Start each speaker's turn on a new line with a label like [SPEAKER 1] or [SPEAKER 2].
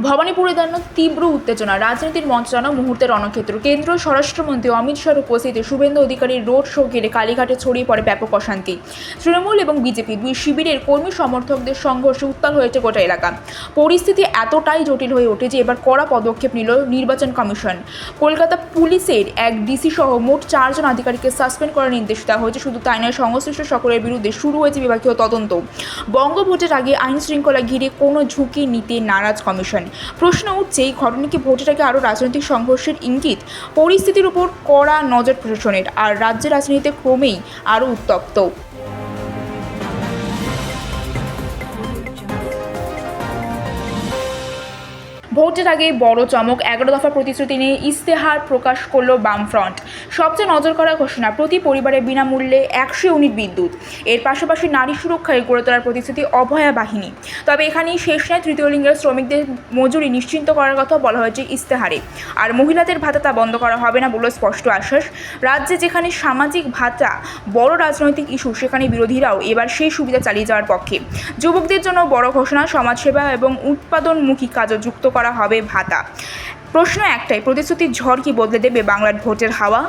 [SPEAKER 1] ভবানীপুরে দাঁড়ানো তীব্র উত্তেজনা, রাজনীতির মঞ্চ যেন মুহূর্তের রণক্ষেত্র। কেন্দ্রীয় স্বরাষ্ট্রমন্ত্রী অমিত শাহর উপস্থিতিতে শুভেন্দু অধিকারীর রোড শো ঘিরে কালীঘাটে ছড়িয়ে পড়ে ব্যাপক অশান্তি। তৃণমূল এবং বিজেপি দুই শিবিরের কর্মী সমর্থকদের সংঘর্ষে উত্তাল হয়েছে গোটা এলাকা। পরিস্থিতি এতটাই জটিল হয়ে ওঠে যে এবার কড়া পদক্ষেপ নিল নির্বাচন কমিশন। কলকাতা পুলিশের এক ডিসি সহ মোট 4 জন আধিকারিককে সাসপেন্ড করার নির্দেশ দেওয়া হয়েছে। শুধু তাই নয়, সংশ্লিষ্ট সকলের বিরুদ্ধে শুরু হয়েছে বিভাগীয় তদন্ত। বঙ্গভোটের আগে আইন শৃঙ্খলা ঘিরে কোনো ঝুঁকি নিতে নারাজ কমিশন। প্রশ্ন উঠছে, এই ঘটনা কি ভোটের আগে আরও রাজনৈতিক সংঘর্ষের ইঙ্গিত? পরিস্থিতির উপর কড়া নজর প্রশাসনের, আর রাজ্যের রাজনীতিতে ক্রমেই আরও উত্তপ্ত। ভোটের আগে বড় চমক, 11 দফা প্রতিশ্রুতি নিয়ে ইস্তেহার প্রকাশ করল বামফ্রন্ট। সবচেয়ে নজর করা ঘোষণা, প্রতি পরিবারে বিনামূল্যে 100 ইউনিট বিদ্যুৎ। এর পাশাপাশি নারী সুরক্ষায় গড়ে তোলার প্রতিশ্রুতি অভয়া বাহিনী। তবে এখানেই শেষ নয়, তৃতীয় লিঙ্গের শ্রমিকদের মজুরি নিশ্চিন্ত করার কথা বলা হয়েছে ইস্তেহারে। আর মহিলাদের ভাতা তা বন্ধ করা হবে না বলে স্পষ্ট আশ্বাস। রাজ্যে যেখানে সামাজিক ভাতা বড় রাজনৈতিক ইস্যু, সেখানে বিরোধীরাও এবার সেই সুবিধা চালিয়ে যাওয়ার পক্ষে। যুবকদের জন্য বড় ঘোষণা, সমাজসেবা এবং উৎপাদনমুখী কাজও যুক্ত করা হবে ভাতা। প্রশ্ন একটাই, প্রতিশ্রুতির ঝড় কি বদলে দেবে বাংলার ভোটের হাওয়া?